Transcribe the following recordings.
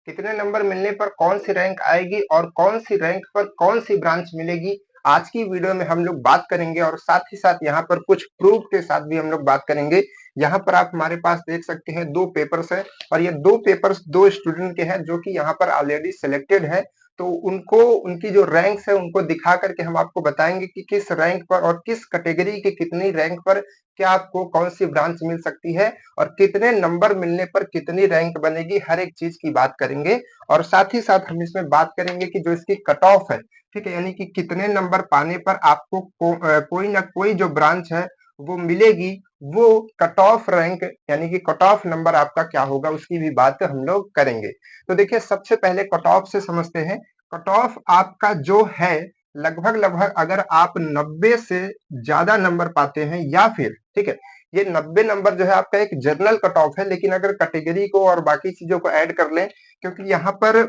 कितने नंबर मिलने पर कौन सी रैंक आएगी और कौन सी रैंक पर कौन सी ब्रांच मिलेगी, आज की वीडियो में हम लोग बात करेंगे। और साथ ही साथ यहाँ पर कुछ प्रूफ के साथ भी हम लोग बात करेंगे। यहाँ पर आप हमारे पास देख सकते हैं 2 पेपर्स हैं और ये 2 पेपर्स 2 स्टूडेंट के हैं जो कि यहाँ पर ऑलरेडी सिलेक्टेड है। तो उनको उनकी जो रैंक्स है उनको दिखा करके हम आपको बताएंगे कि किस रैंक पर और किस कैटेगरी के कितनी रैंक पर क्या आपको कौन सी ब्रांच मिल सकती है और कितने नंबर मिलने पर कितनी रैंक बनेगी, हर एक चीज की बात करेंगे। और साथ ही साथ हम इसमें बात करेंगे कि जो इसकी कट ऑफ है, ठीक है, यानी कि कितने नंबर पाने पर आपको कोई ना कोई जो ब्रांच है वो मिलेगी, वो कट ऑफ रैंक यानी कि कट ऑफ नंबर आपका क्या होगा उसकी भी बात हम लोग करेंगे। तो देखिए सबसे पहले कट ऑफ से समझते हैं। कट ऑफ आपका जो है लगभग लगभग अगर आप 90 से ज्यादा नंबर पाते हैं या फिर, ठीक है, ये 90 नंबर जो है आपका एक जनरल कट ऑफ है, लेकिन अगर कैटेगरी को और बाकी चीजों को ऐड कर लें, क्योंकि यहाँ पर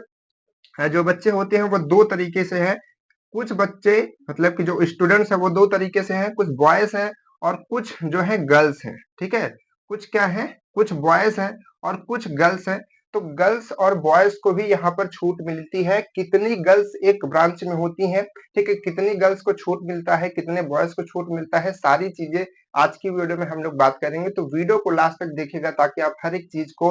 जो बच्चे होते हैं वो 2 तरीके से हैं। कुछ बच्चे मतलब कि जो स्टूडेंट्स हैं वो 2 तरीके से हैं, कुछ बॉयज हैं और कुछ जो है गर्ल्स हैं, ठीक है। कुछ क्या है, कुछ बॉयज हैं और कुछ गर्ल्स हैं। तो गर्ल्स और बॉयज को भी यहाँ पर छूट मिलती है। कितनी गर्ल्स एक ब्रांच में होती हैं, ठीक है, कितनी गर्ल्स को छूट मिलता है, कितने बॉयज को छूट मिलता है, सारी चीजें आज की वीडियो में हम लोग बात करेंगे। तो वीडियो को लास्ट तक देखिएगा ताकि आप हर एक चीज को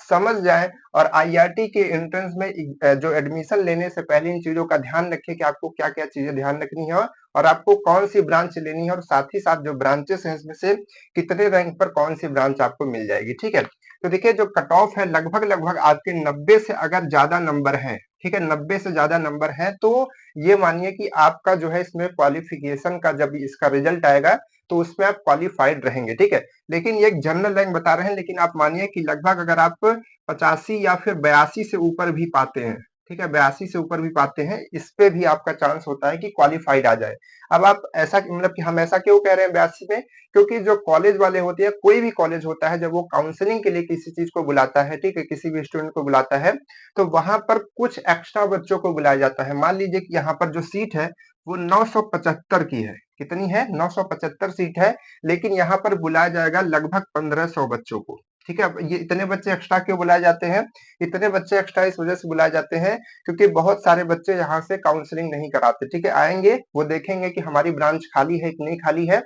समझ जाएं और आईआरटी के एंट्रेंस में जो एडमिशन लेने से पहले इन चीजों का ध्यान रखें कि आपको क्या क्या चीजें ध्यान रखनी है और आपको कौन सी ब्रांच लेनी है और साथ ही साथ जो ब्रांचेस हैं इसमें से कितने रैंक पर कौन सी ब्रांच आपको मिल जाएगी, ठीक है। तो देखिए जो कट ऑफ है लगभग लगभग आपके 90 से अगर ज्यादा नंबर है, ठीक है, 90 से ज्यादा नंबर है तो ये मानिए कि आपका जो है इसमें क्वालिफिकेशन का जब इसका रिजल्ट आएगा तो उसमें आप क्वालिफाइड रहेंगे, ठीक है। लेकिन ये एक जनरल रैंक बता रहे हैं, लेकिन आप मानिए कि लगभग अगर आप 85 या फिर 82 से ऊपर भी पाते हैं, ठीक है, 82 से ऊपर भी पाते हैं, इस पे भी आपका चांस होता है कि क्वालिफाइड आ जाए। अब आप ऐसा मतलब कि हम ऐसा क्यों कह रहे हैं 82 में, क्योंकि जो कॉलेज वाले होते हैं, कोई भी कॉलेज होता है, जब वो काउंसलिंग के लिए किसी चीज को बुलाता है, ठीक है, किसी भी स्टूडेंट को बुलाता है, तो वहां पर कुछ एक्स्ट्रा बच्चों को बुलाया जाता है। मान लीजिए कि यहाँ पर जो सीट है वो 975 की है। कितनी है, 975 सीट है, लेकिन यहाँ पर बुलाया जाएगा लगभग 1500 बच्चों को, ठीक है। अब ये इतने बच्चे एक्स्ट्रा क्यों बुलाए जाते हैं, इतने बच्चे एक्स्ट्रा इस वजह से बुलाए जाते हैं क्योंकि बहुत सारे बच्चे यहाँ से काउंसलिंग नहीं कराते, ठीक है, आएंगे वो देखेंगे कि हमारी ब्रांच खाली है कि नहीं खाली है,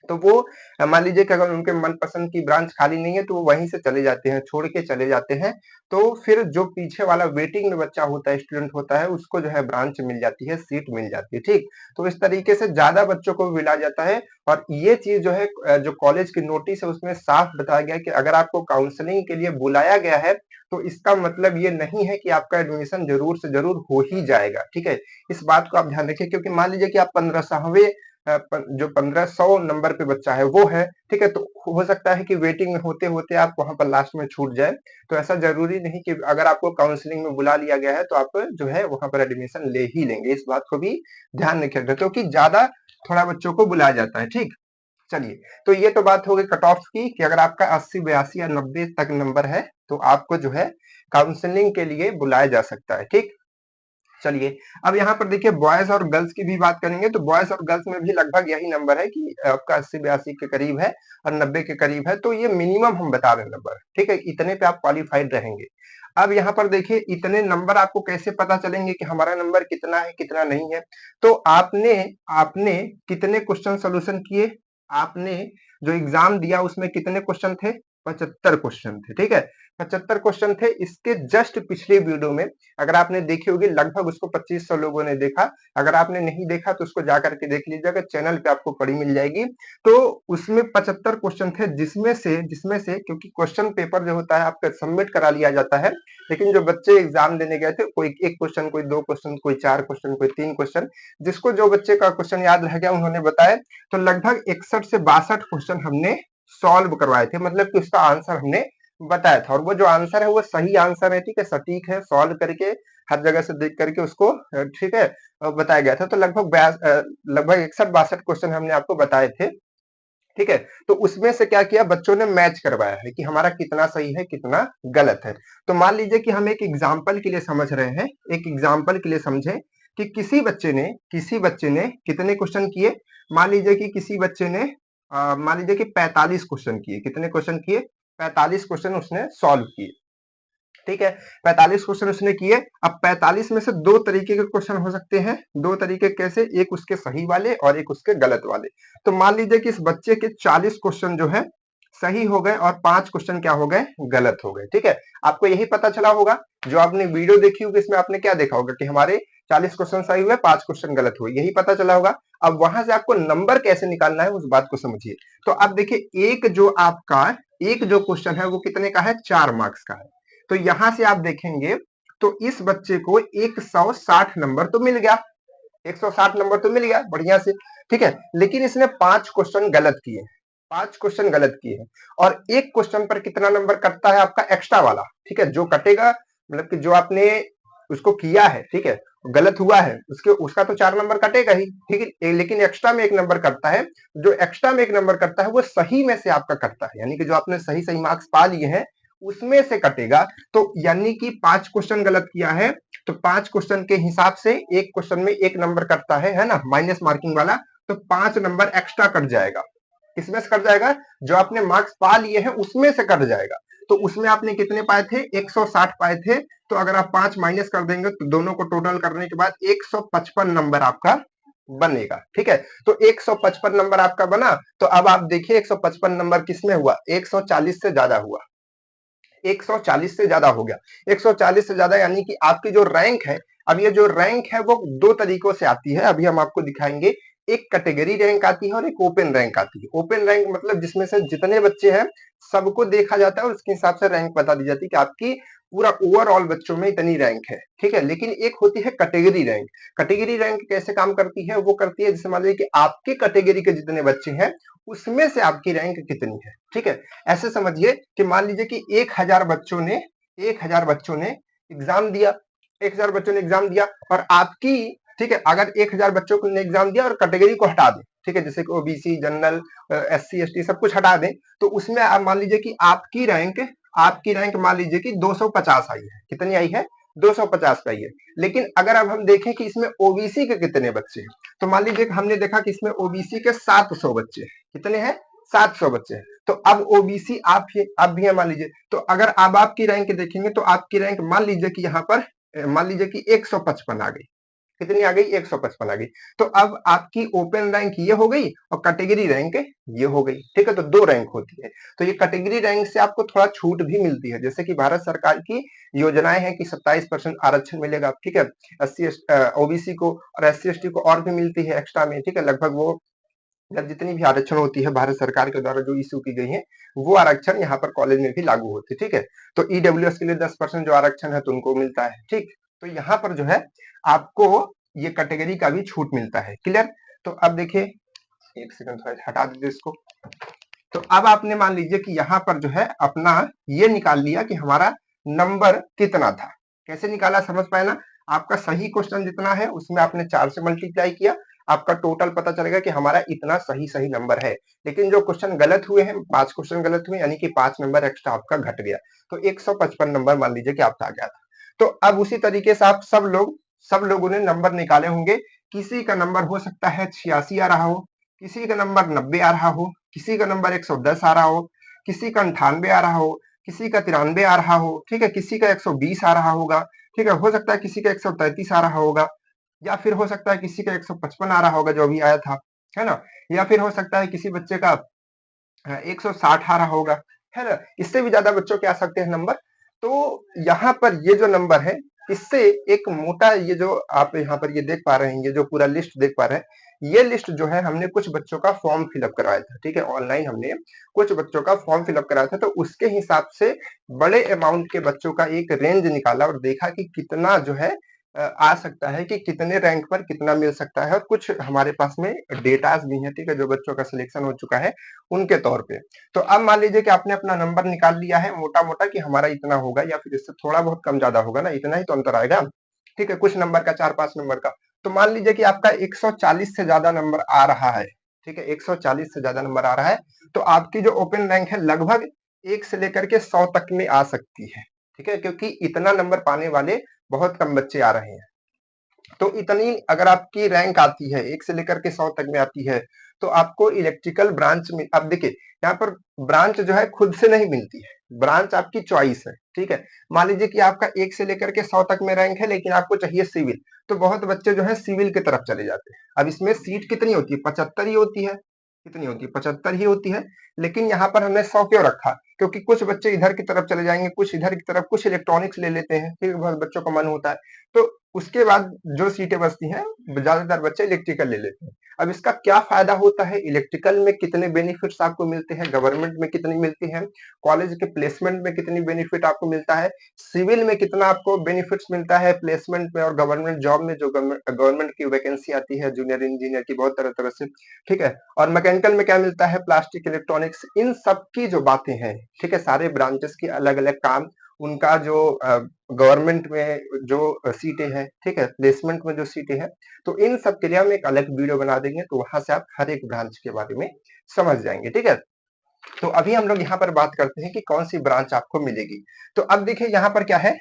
तो वो मान लीजिए कि अगर उनके मनपसंद की ब्रांच खाली नहीं है तो वो वहीं से चले जाते हैं, छोड़ के चले जाते हैं। तो फिर जो पीछे वाला वेटिंग में बच्चा होता है, स्टूडेंट होता है, उसको जो है ब्रांच मिल जाती है, सीट मिल जाती है, ठीक। तो इस तरीके से ज्यादा बच्चों को मिला जाता है। और ये चीज जो है जो कॉलेज की नोटिस है उसमें साफ बताया गया है कि अगर आपको काउंसलिंग के लिए बुलाया गया है तो इसका मतलब ये नहीं है कि आपका एडमिशन जरूर से जरूर हो ही जाएगा, ठीक है। इस बात को आप ध्यान रखिए, क्योंकि मान लीजिए कि आप 1500वें जो 1500 नंबर पे बच्चा है वो है, ठीक है, तो हो सकता है कि वेटिंग में होते होते आप वहां पर लास्ट में छूट जाए। तो ऐसा जरूरी नहीं कि अगर आपको काउंसलिंग में बुला लिया गया है तो आप जो है वहां पर एडमिशन ले ही लेंगे, इस बात को भी ध्यान रखिएगा क्योंकि ज्यादा थोड़ा बच्चों को बुलाया जाता है, ठीक। चलिए, तो ये तो बात हो गई कट ऑफ की कि अगर आपका 80 82 या 90 तक नंबर है तो आपको जो है काउंसलिंग के लिए बुलाया जा सकता है, ठीक। चलिए, अब यहाँ पर देखिए बॉयज और गर्ल्स की भी बात करेंगे तो बॉयज और गर्ल्स में भी लगभग यही नंबर है कि आपका 80 82 के करीब है और 90 के करीब है। तो ये मिनिमम हम बता रहे हैं नंबर, ठीक है, इतने पे आप क्वालिफाइड रहेंगे। अब यहाँ पर देखिए इतने नंबर आपको कैसे पता चलेंगे कि हमारा नंबर कितना है कितना नहीं है। तो आपने आपने कितने क्वेश्चन सोल्यूशन किए, आपने जो एग्जाम दिया उसमें कितने क्वेश्चन थे, 75 क्वेश्चन थे, ठीक है, 75 क्वेश्चन थे। इसके जस्ट पिछले वीडियो में अगर आपने देखी होगी लगभग उसको 2500 लोगों ने देखा। अगर आपने नहीं देखा तो उसको जाकर के देख लीजिएगा, चैनल पे आपको पड़ी मिल जाएगी। तो उसमें 75 क्वेश्चन थे जिसमें से क्योंकि क्वेश्चन पेपर जो होता है आपका सबमिट करा लिया जाता है, लेकिन जो बच्चे एग्जाम देने गए थे कोई 1 क्वेश्चन, कोई 2 क्वेश्चन, कोई 4 क्वेश्चन, कोई 3 क्वेश्चन, जिसको जो बच्चे का क्वेश्चन याद रह गया उन्होंने बताया। तो लगभग 61 से 62 क्वेश्चन हमने सॉल्व करवाए थे, मतलब कि उसका आंसर हमने बताया था और वो जो आंसर है वो सही आंसर है, ठीक है, सटीक है, सॉल्व करके हर जगह से देख करके उसको ठीक है बताया गया था। तो लगभग 61 62 क्वेश्चन हमने आपको बताए थे, ठीक है। तो उसमें से क्या किया बच्चों ने मैच करवाया है कि हमारा कितना सही है कितना गलत है। तो मान लीजिए कि हम एक एग्जाम्पल के लिए समझ रहे हैं, एक एग्जाम्पल के लिए समझे कि किसी बच्चे ने कितने क्वेश्चन किए। मान लीजिए कि किसी बच्चे ने मान लीजिए कि 45 क्वेश्चन किए, कितने क्वेश्चन किए, 45 क्वेश्चन उसने सॉल्व किए, ठीक है, 45 क्वेश्चन उसने किए। अब 45 में से दो तरीके के क्वेश्चन हो सकते हैं। दो तरीके कैसे? एक उसके सही वाले और एक उसके गलत वाले। तो मान लीजिए कि इस बच्चे के 40 क्वेश्चन जो है सही हो गए और 5 क्वेश्चन क्या हो गए? गलत हो गए। ठीक है, आपको यही पता चला होगा। जो आपने वीडियो देखी होगी इसमें आपने क्या देखा होगा कि हमारे 40 क्वेश्चन सही हुए, 5 क्वेश्चन गलत हुए, यही पता चला होगा। अब वहां से आपको नंबर कैसे निकालना है उस बात को समझिए। तो अब देखिए, एक जो क्वेश्चन है वो कितने का है? 4 मार्क्स का है। तो यहां से आप देखेंगे तो इस बच्चे को 160 नंबर तो मिल गया, 160 नंबर तो मिल गया बढ़िया से। ठीक है, लेकिन इसने 5 क्वेश्चन गलत किए, 5 क्वेश्चन गलत किए हैं। और एक क्वेश्चन पर कितना नंबर कटता है आपका? एक्स्ट्रा वाला। ठीक है, जो कटेगा मतलब कि जो आपने उसको किया है, ठीक है, गलत हुआ है, उसका तो 4 नंबर कटेगा ही। ठीक है, लेकिन एक्स्ट्रा में एक नंबर कटता है। जो एक्स्ट्रा में एक नंबर कटता है वो सही में से आपका कटता है, यानी कि जो आपने सही सही मार्क्स पा लिए हैं उसमें से कटेगा। तो यानी कि 5 क्वेश्चन गलत किया है तो 5 क्वेश्चन के हिसाब से एक क्वेश्चन में एक नंबर कटता है ना, माइनस मार्किंग वाला। तो 5 नंबर एक्स्ट्रा कट जाएगा। किसमें से कट जाएगा? जो आपने मार्क्स पा लिए हैं उसमें से कट जाएगा। तो उसमें आपने कितने पाए थे? 160 पाए थे। तो अगर आप 5 माइनस कर देंगे तो दोनों को टोटल करने के बाद 155 नंबर आपका बनेगा। ठीक है, तो 155 नंबर आपका बना। तो अब आप देखिए 155 नंबर किसमें हुआ? 140 से ज्यादा हुआ, 140 से ज्यादा हो गया। 140 से ज्यादा यानी कि आपकी जो रैंक है, अब ये जो रैंक है वो दो तरीकों से आती है, अभी हम आपको दिखाएंगे। एक कैटेगरी रैंक आती है और एक ओपन रैंक आती है। ओपन रैंक मतलब जिसमें से जितने बच्चे हैं सबको देखा जाता है और उसके हिसाब से रैंक बता दी जाती है कि आपकी पूरा ओवरऑल बच्चों में इतनी रैंक है। ठीक है, लेकिन एक होती है कैटेगरी रैंक। कैटेगरी रैंक कैसे काम करती है? वो करती है जैसे मान लीजिए कि आपके कैटेगरी के जितने बच्चे हैं उसमें से आपकी रैंक कितनी है। ठीक है, ऐसे समझिए कि मान लीजिए कि 1000 बच्चों ने एग्जाम दिया, 1000 बच्चों ने एग्जाम दिया और आपकी, ठीक है, अगर 1000 बच्चों ने एग्जाम दिया और कैटेगरी को हटा दें, ठीक है, जैसे कि ओबीसी, जनरल, एससी, एसटी सब कुछ हटा दें, तो उसमें आप मान लीजिए कि आपकी रैंक मान लीजिए कि 250 आई है। कितनी आई है? 250 आई है। लेकिन अगर अब हम देखें कि इसमें ओबीसी के कितने बच्चे हैं, तो मान लीजिए कि हमने देखा कि इसमें ओबीसी के 700 बच्चे हैं। कितने हैं? 700 बच्चे हैं। तो अब ओबीसी आप भी है मान लीजिए। तो अगर अब आपकी रैंक देखेंगे तो आपकी रैंक मान लीजिए कि यहाँ पर मान लीजिए कि 155 आ गई। कितनी आ गई? 155 आ गई। तो अब आपकी ओपन रैंक ये हो गई और कैटेगरी रैंक ये हो गई। ठीक है, तो दो रैंक होती है। तो ये कैटेगरी रैंक से आपको थोड़ा छूट भी मिलती है, जैसे कि भारत सरकार की योजनाएं हैं कि 27% आरक्षण मिलेगा। ठीक है, ओबीसी को और एससी एसटी को और भी मिलती है एक्स्ट्रा में। ठीक है, लगभग वो मतलब जितनी भी आरक्षण होती है भारत सरकार के द्वारा जो इश्यू की गई है वो आरक्षण यहाँ पर कॉलेज में भी लागू होती है। ठीक है, तो ईडब्ल्यूएस के लिए 10% जो आरक्षण है तो उनको मिलता है। ठीक, तो यहाँ पर जो है आपको ये कैटेगरी का भी छूट मिलता है। क्लियर? तो अब देखिए, एक सेकंड थोड़ा हटा दीजिए इसको। तो अब आपने मान लीजिए कि यहाँ पर जो है अपना ये निकाल लिया कि हमारा नंबर कितना था। कैसे निकाला समझ पाए ना? आपका सही क्वेश्चन जितना है उसमें आपने 4 से मल्टीप्लाई किया, आपका टोटल पता चलेगा कि हमारा इतना सही सही नंबर है। लेकिन जो क्वेश्चन गलत हुए हैं, 5 क्वेश्चन गलत हुए यानी कि 5 नंबर एक्स्ट्रा आपका घट गया। तो 155 नंबर मान लीजिए कि आपका आ गया था। तो अब उसी तरीके से आप सब लोगों ने नंबर निकाले होंगे। किसी का नंबर हो सकता है 86 आ रहा हो, किसी का नंबर 90 आ रहा हो, किसी का नंबर 110 आ रहा हो, किसी का 98 आ रहा हो, किसी का 93 आ रहा हो। ठीक है, किसी का 120 आ रहा होगा। ठीक है, हो सकता है किसी का 133 आ रहा होगा, या फिर हो सकता है किसी का 155 आ रहा होगा जो अभी आया था, है ना, या फिर हो सकता है किसी बच्चे का 160 आ रहा होगा, है ना, इससे भी ज्यादा बच्चों के आ सकते हैं नंबर। तो यहाँ पर ये जो नंबर है इससे एक मोटा, ये जो आप यहाँ पर ये देख पा रहे हैं, ये जो पूरा लिस्ट देख पा रहे हैं, ये लिस्ट जो है हमने कुछ बच्चों का फॉर्म फिलअप करवाया था। ठीक है, ऑनलाइन हमने कुछ बच्चों का फॉर्म फिलअप कराया था, तो उसके हिसाब से बड़े अमाउंट के बच्चों का एक रेंज निकाला और देखा कि कितना जो है आ सकता है, कि कितने रैंक पर कितना मिल सकता है। और कुछ हमारे पास में डेटास भी हैं, ठीक है, जो बच्चों का सिलेक्शन हो चुका है उनके तौर पे। तो अब मान लीजिए कि आपने अपना नंबर निकाल लिया है मोटा मोटा कि हमारा इतना होगा या फिर इससे थोड़ा बहुत कम ज्यादा होगा ना, इतना ही तो अंतर आएगा। ठीक है, कुछ नंबर का, 4-5 नंबर का। तो मान लीजिए कि आपका 140 से ज्यादा नंबर आ रहा है। ठीक है, 140 से ज्यादा नंबर आ रहा है तो आपकी जो ओपन रैंक है लगभग 1 से लेकर के 100 तक में आ सकती है। ठीक है, क्योंकि इतना नंबर पाने वाले बहुत कम बच्चे आ रहे हैं। तो इतनी अगर आपकी रैंक आती है 1 से लेकर के 100 तक में आती है तो आपको इलेक्ट्रिकल ब्रांच में, अब देखिए यहाँ पर ब्रांच जो है खुद से नहीं मिलती है, ब्रांच आपकी चॉइस है, ठीक है। मान लीजिए कि आपका 1 से लेकर के 100 तक में रैंक है, लेकिन आपको चाहिए सिविल, तो बहुत बच्चे जो है सिविल की तरफ चले जाते हैं। अब इसमें सीट कितनी होती है? 75 ही होती है। कितनी होती है? 75 ही होती है। लेकिन यहाँ पर हमने 100 क्यों रखा? क्योंकि कुछ बच्चे इधर की तरफ चले जाएंगे, कुछ इधर की तरफ, कुछ इलेक्ट्रॉनिक्स ले लेते हैं, फिर बहुत बच्चों का मन होता है, तो उसके बाद जो सीटें बचती हैं, ज्यादातर बच्चे इलेक्ट्रिकल ले लेते हैं। अब इसका क्या फायदा होता है? इलेक्ट्रिकल में कितने बेनिफिट्स आपको मिलते हैं, गवर्नमेंट में कितनी मिलती है, कॉलेज के प्लेसमेंट में कितनी बेनिफिट आपको मिलता है, सिविल में कितना आपको बेनिफिट्स मिलता है, प्लेसमेंट में और गवर्नमेंट जॉब में जो गवर्नमेंट की वैकेंसी आती है जूनियर इंजीनियर की, बहुत तरह तरह से, ठीक है। और मैकेनिकल में क्या मिलता है? प्लास्टिक, इलेक्ट्रॉनिक्स, इन सब की जो बातें हैं, ठीक है, सारे ब्रांचेस की अलग अलग काम, उनका जो गवर्नमेंट में जो सीटें हैं, ठीक है, प्लेसमेंट में जो सीटें हैं, तो इन सब के लिए हम एक अलग वीडियो बना देंगे, तो वहां से आप हर एक ब्रांच के बारे में समझ जाएंगे, ठीक है। तो अभी हम लोग यहाँ पर बात करते हैं कि कौन सी ब्रांच आपको मिलेगी। तो अब देखिए यहाँ पर क्या है,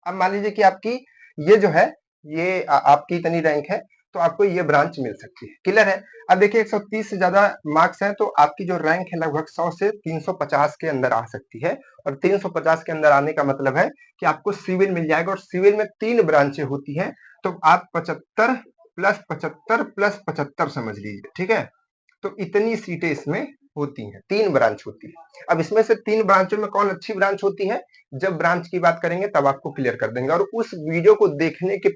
अब मान लीजिए कि आपकी ये जो है, ये आपकी इतनी रैंक है, तो आपको ये ब्रांच मिल सकती है, क्लियर है। अब देखिए 130 से ज्यादा मार्क्स हैं, तो आपकी जो रैंक है लगभग 100 से 350 के अंदर आ सकती है, और 350 के अंदर आने का मतलब है कि आपको सिविल मिल जाएगा, और सिविल में 3 ब्रांचें होती हैं, तो आप 75 प्लस 75 प्लस 75 समझ लीजिए, ठीक है। तो इतनी सीटें इसमें होती हैं, 3 ब्रांच होती है। अब इसमें से 3 ब्रांचों में कौन अच्छी ब्रांच होती है, जब ब्रांच की बात करेंगे तब आपको क्लियर कर देंगे, और उस वीडियो को देखने के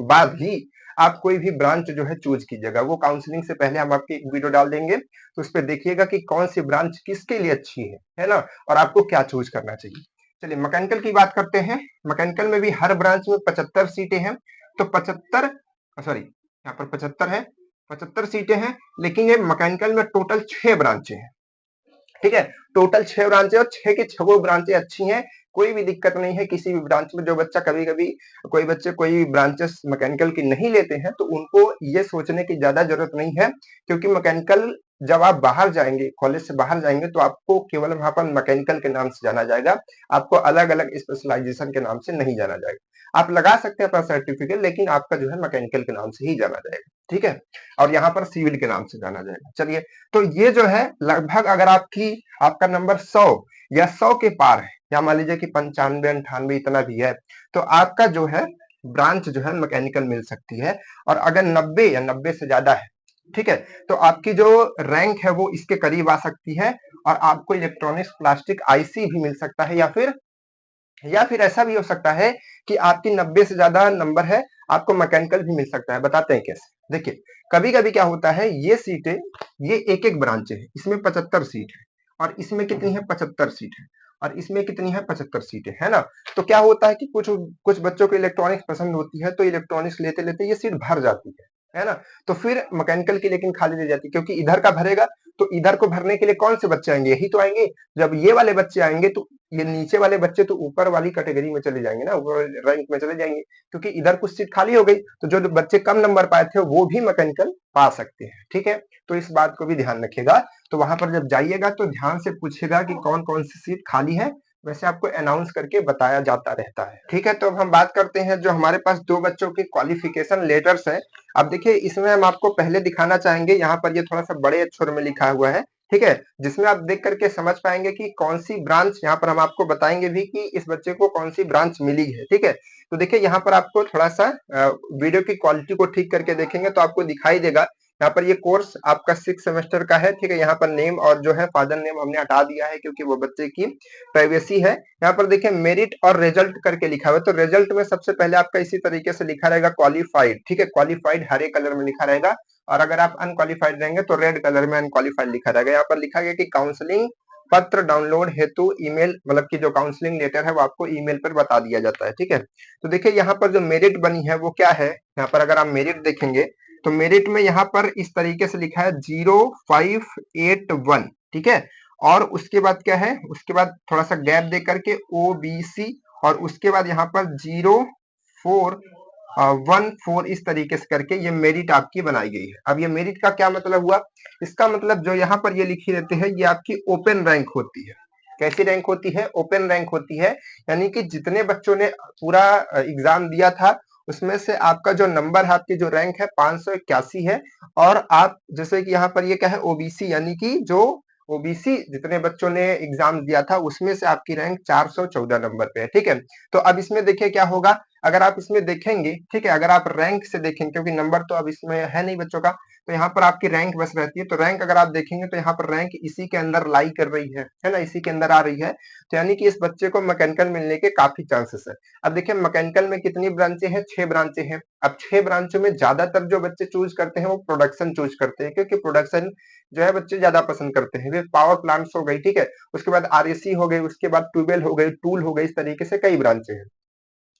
बाद ही आप कोई भी ब्रांच जो है चूज कीजिएगा। वो काउंसलिंग से पहले हम आपकी एक वीडियो डाल देंगे, तो उस पर देखिएगा कि कौन सी ब्रांच किसके लिए अच्छी है ना, और आपको क्या चूज करना चाहिए। चलिए मैकेनिकल की बात करते हैं। मैकेनिकल में भी हर ब्रांच में 75 सीटें हैं, तो 75, सॉरी यहाँ पर 75 है, 75 सीटें हैं, लेकिन ये मैकेनिकल में टोटल 6 ब्रांचें हैं, ठीक है। टोटल 6 ब्रांचें, और 6 की 6 ब्रांचें अच्छी हैं, कोई भी दिक्कत नहीं है किसी भी ब्रांच में। जो बच्चा कभी कभी कोई बच्चे कोई ब्रांचेस मैकेनिकल की नहीं लेते हैं, तो उनको ये सोचने की ज्यादा जरूरत नहीं है, क्योंकि मैकेनिकल जब आप बाहर जाएंगे, कॉलेज से बाहर जाएंगे, तो आपको केवल वहां पर मैकेनिकल के नाम से जाना जाएगा, आपको अलग अलग स्पेशलाइजेशन के नाम से नहीं जाना जाएगा। आप लगा सकते हैं अपना सर्टिफिकेट, लेकिन आपका जो है मैकेनिकल के नाम से ही जाना जाएगा, ठीक है, और यहाँ पर सिविल के नाम से जाना जाएगा। चलिए, तो ये जो है लगभग, अगर आपका नंबर 100 या 100 के पार है, या मान लीजिए कि 95 98 इतना भी है, तो आपका जो है ब्रांच जो है मैकेनिकल मिल सकती है। और अगर 90 या 90 से ज्यादा है, ठीक है, तो आपकी जो रैंक है वो इसके करीब आ सकती है, और आपको इलेक्ट्रॉनिक्स, प्लास्टिक, आईसी भी मिल सकता है, या फिर ऐसा भी हो सकता है कि आपकी 90 से ज्यादा नंबर है, आपको मैकेनिकल भी मिल सकता है। बताते हैं कैसे। देखिए, कभी कभी क्या होता है, ये सीटें, ये एक एक ब्रांच है, इसमें 75 सीट है, और इसमें कितनी है? 75 सीट है, और इसमें कितनी है? 75 सीटें, है ना। तो क्या होता है कि कुछ कुछ बच्चों को इलेक्ट्रॉनिक्स पसंद होती है, तो इलेक्ट्रॉनिक्स लेते लेते ये सीट भर जाती है ना। तो फिर मैकेनिकल की लेकिन खाली रह जाती है, क्योंकि इधर का भरेगा, तो इधर को भरने के लिए कौन से बच्चे आएंगे? यही तो आएंगे। जब ये वाले बच्चे आएंगे, तो ये नीचे वाले बच्चे तो ऊपर वाली कैटेगरी में चले जाएंगे ना, ऊपर रैंक में चले जाएंगे, क्योंकि इधर कुछ सीट खाली हो गई, तो जो बच्चे कम नंबर पाए थे वो भी मैकेनिकल पा सकते हैं, ठीक है। तो इस बात को भी ध्यान रखिएगा। तो वहां पर जब जाइएगा तो ध्यान से पूछिएगा कि कौन कौन सी सीट खाली है, वैसे आपको अनाउंस करके बताया जाता रहता है, ठीक है। तो अब हम बात करते हैं, जो हमारे पास 2 बच्चों के क्वालिफिकेशन लेटर्स हैं। अब देखिए, इसमें हम आपको पहले दिखाना चाहेंगे, यहाँ पर ये थोड़ा सा बड़े अक्षर में लिखा हुआ है, ठीक है, जिसमें आप देख करके समझ पाएंगे कि कौन सी ब्रांच, यहाँ पर हम आपको बताएंगे भी कि इस बच्चे को कौन सी ब्रांच मिली है, ठीक है। तो देखिए, यहाँ पर आपको थोड़ा सा वीडियो की क्वालिटी को ठीक करके देखेंगे तो आपको दिखाई देगा, यहाँ पर ये कोर्स आपका 6 सेमेस्टर का है, ठीक है। यहाँ पर नेम और जो है फादर नेम हमने हटा दिया है, क्योंकि वो बच्चे की प्राइवेसी है। यहाँ पर देखिए मेरिट और रिजल्ट करके लिखा हुआ है, तो रिजल्ट में सबसे पहले आपका इसी तरीके से लिखा रहेगा क्वालिफाइड, ठीक है, क्वालिफाइड हरे कलर में लिखा रहेगा, और अगर आप अनक्वालिफाइड रहेंगे तो रेड कलर में अनक्वालिफाइड लिखा रहेगा। यहाँ पर लिखा गया कि काउंसलिंग पत्र डाउनलोड हेतु ईमेल, मतलब कि जो काउंसलिंग लेटर है वो आपको ईमेल पर बता दिया जाता है, ठीक है। तो देखिए, यहाँ पर जो मेरिट बनी है वो क्या है, यहाँ पर अगर आप मेरिट देखेंगे, तो मेरिट में यहाँ पर इस तरीके से लिखा है 0581, ठीक है। और उसके बाद क्या है, उसके बाद थोड़ा सा गैप दे करके ओबीसी, और उसके बाद यहाँ पर 0414 इस तरीके से करके ये मेरिट आपकी बनाई गई है। अब ये मेरिट का क्या मतलब हुआ? इसका मतलब जो यहाँ पर ये लिखी रहती है, ये आपकी ओपन रैंक होती है। कैसी रैंक होती है? ओपन रैंक होती है, यानी कि जितने बच्चों ने पूरा एग्जाम दिया था उसमें से आपका जो नंबर है, आपकी जो रैंक है 581 है और आप जैसे कि यहाँ पर ये क्या है ओबीसी यानी कि जो ओबीसी जितने बच्चों ने एग्जाम दिया था उसमें से आपकी रैंक 414 नंबर पे है, ठीक है। तो अब इसमें देखिए क्या होगा, अगर आप इसमें देखेंगे, ठीक है, अगर आप रैंक से देखेंगे क्योंकि नंबर तो अब इसमें है नहीं बच्चों का, तो यहाँ पर आपकी रैंक बस रहती है। तो रैंक अगर आप देखेंगे तो यहाँ पर रैंक इसी के अंदर लाई कर रही है ना, इसी के अंदर आ रही है। तो यानी कि इस बच्चे को मैकेनिकल मिलने के काफी चांसेस है। अब देखिए मैकेनिकल में कितनी ब्रांचें हैं, 6 ब्रांचें हैं। अब 6 ब्रांचों में ज्यादातर जो बच्चे चूज करते हैं वो प्रोडक्शन चूज करते हैं, क्योंकि प्रोडक्शन जो है बच्चे ज्यादा पसंद करते हैं। वे पावर प्लांट्स हो गई, ठीक है, उसके बाद आरएसी हो गई, उसके बाद ट्यूबवेल हो गई, टूल हो गई, इस तरीके से कई ब्रांचें हैं,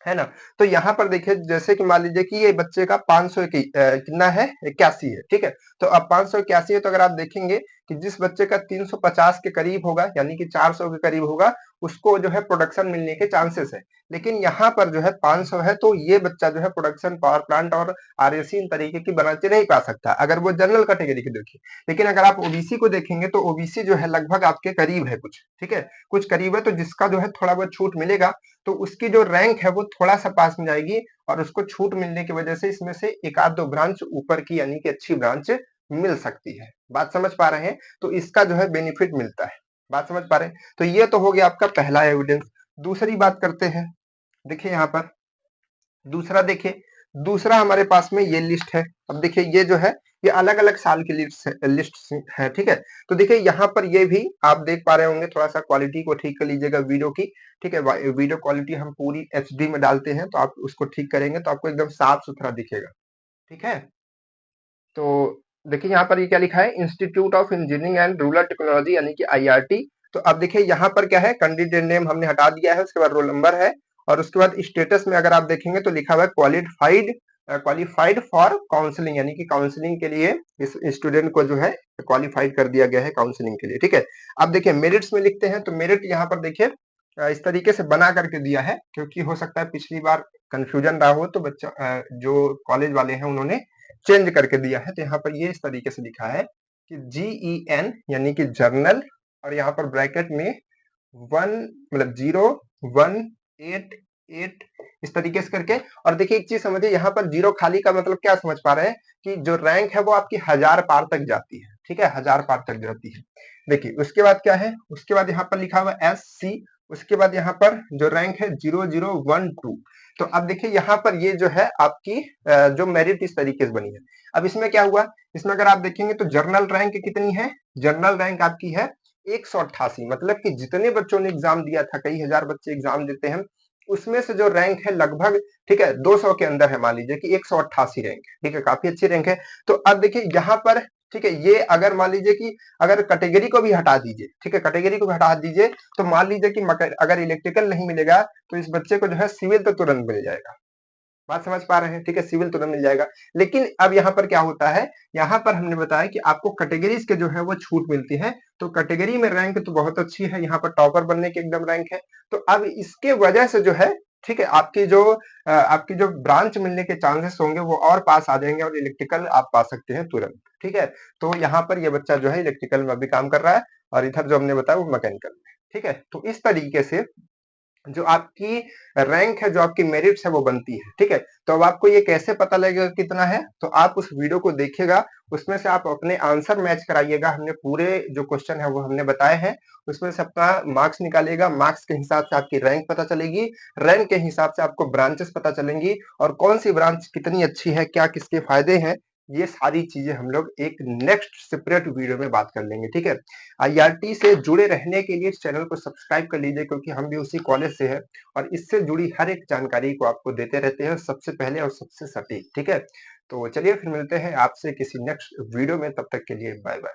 है ना। तो यहाँ पर देखिए जैसे कि मान लीजिए कि ये बच्चे का 500 कितना है, 81 है, ठीक है। तो अब 581 है, तो अगर आप देखेंगे कि जिस बच्चे का 350 के करीब होगा यानी कि 400 के करीब होगा, उसको जो है प्रोडक्शन मिलने के चांसेस है। लेकिन यहाँ पर जो है 500 है, तो ये बच्चा जो है प्रोडक्शन, पावर प्लांट और आरएसी इन तरीके की ब्रांचें नहीं पा सकता अगर वो जनरल कैटेगरी की देखिए। लेकिन अगर आप ओबीसी को देखेंगे तो ओबीसी जो है लगभग आपके करीब है कुछ, ठीक है, कुछ करीब है। तो जिसका जो है थोड़ा बहुत छूट मिलेगा तो उसकी जो रैंक है वो थोड़ा सा पास में जाएगी और उसको छूट मिलने की वजह से इसमें से एक आध दो ब्रांच ऊपर की यानी कि अच्छी ब्रांच मिल सकती है। बात समझ पा रहे हैं? तो इसका जो है बेनिफिट मिलता है। बात समझ पा रहे हैं? तो ये तो हो गया आपका पहला एविडेंस। दूसरी बात करते हैं, देखिए यहाँ पर दूसरा देखिए, दूसरा हमारे पास में ये लिस्ट है। अब देखिए ये जो है ये अलग अलग साल की लिस्ट है, ठीक है। तो देखिए यहाँ पर ये भी आप देख पा रहे होंगे, थोड़ा सा क्वालिटी को ठीक कर लीजिएगा वीडियो की, ठीक है। वीडियो क्वालिटी हम पूरी एचडी में डालते हैं, तो आप उसको ठीक करेंगे तो आपको एकदम साफ सुथरा दिखेगा, ठीक है। तो देखिए यहाँ पर ये क्या लिखा है, institute of engineering and rural technology यानी कि आईआरटी। तो अब देखिए यहाँ पर क्या है, कैंडिडेट नेम हमने हटा दिया है, उसके बाद रोल नंबर है और उसके बाद स्टेटस में अगर आप देखेंगे तो लिखा हुआ है क्वालिफाइड फॉर काउंसलिंग, यानी कि काउंसलिंग के लिए इस स्टूडेंट को जो है क्वालिफाइड कर दिया गया है काउंसलिंग के लिए, ठीक है। अब देखिए मेरिट्स में लिखते हैं, तो मेरिट यहाँ पर देखिए इस तरीके से बना करके दिया है, क्योंकि हो सकता है पिछली बार कंफ्यूजन रहा हो, तो बच्चा जो कॉलेज वाले हैं उन्होंने चेंज करके दिया है। तो यहाँ पर ये इस तरीके से लिखा है कि GEN यानी कि जर्नल, और यहाँ पर ब्रैकेट में 0188 इस तरीके से करके। और देखिए एक चीज समझिए, यहाँ पर जीरो खाली का मतलब क्या समझ पा रहे हैं कि जो रैंक है वो आपकी 1000 पार तक जाती है, ठीक है, 1000 पार तक जाती है। देखिए उसके बाद क्या है, उसके बाद यहाँ पर लिखा हुआ SC, उसके बाद यहाँ पर जो रैंक है 0012। तो अब देखिए यहाँ पर ये जो है आपकी जो मेरिट इस तरीके से बनी है। अब इसमें क्या हुआ, इसमें अगर आप देखेंगे तो जर्नल रैंक कितनी है, जर्नल रैंक आपकी है 188। मतलब कि जितने बच्चों ने एग्जाम दिया था, कई हजार बच्चे एग्जाम देते हैं, उसमें से जो रैंक है लगभग, ठीक है, 200 के अंदर है, मान लीजिए कि 188 रैंक है, ठीक है, काफी अच्छी रैंक है। तो अब देखिए यहाँ पर, ठीक है, ये अगर मान लीजिए कि अगर कैटेगरी को भी हटा दीजिए, ठीक है, कैटेगरी को भी हटा दीजिए, तो मान लीजिए कि अगर इलेक्ट्रिकल नहीं मिलेगा तो इस बच्चे को जो है सिविल तो तुरंत मिल जाएगा। बात समझ पा रहे हैं, ठीक है, सिविल तुरंत मिल जाएगा। लेकिन अब यहाँ पर क्या होता है, यहाँ पर हमने बताया कि आपको कैटेगरीज के जो है वो छूट मिलती है। तो कैटेगरी में रैंक तो बहुत अच्छी है, यहाँ पर टॉपर बनने की एकदम रैंक है। तो अब इसके वजह से जो है, ठीक है, आपकी जो ब्रांच मिलने के चांसेस होंगे वो और पास आ जाएंगे और इलेक्ट्रिकल आप पा सकते हैं तुरंत, ठीक है। तो यहाँ पर ये बच्चा जो है इलेक्ट्रिकल में भी काम कर रहा है और इधर जो हमने बताया वो मैकेनिकल में, ठीक है। तो इस तरीके से जो आपकी रैंक है, जो आपकी मेरिट्स है वो बनती है, ठीक है। तो अब आपको ये कैसे पता लगेगा कितना है, तो आप उस वीडियो को देखिएगा, उसमें से आप अपने आंसर मैच कराइएगा। हमने पूरे जो क्वेश्चन है वो हमने बताए हैं, उसमें से अपना मार्क्स निकालिएगा, मार्क्स के हिसाब से आपकी रैंक पता चलेगी, रैंक के हिसाब से आपको ब्रांचेस पता चलेंगी और कौन सी ब्रांच कितनी अच्छी है, क्या किसके फायदे हैं, ये सारी चीजें हम लोग एक नेक्स्ट सेपरेट वीडियो में बात कर लेंगे, ठीक है। आईआरटी से जुड़े रहने के लिए इस चैनल को सब्सक्राइब कर लीजिए, क्योंकि हम भी उसी कॉलेज से हैं और इससे जुड़ी हर एक जानकारी को आपको देते रहते हैं सबसे पहले और सबसे सटीक, ठीक है। तो चलिए फिर मिलते हैं आपसे किसी नेक्स्ट वीडियो में, तब तक के लिए बाय बाय।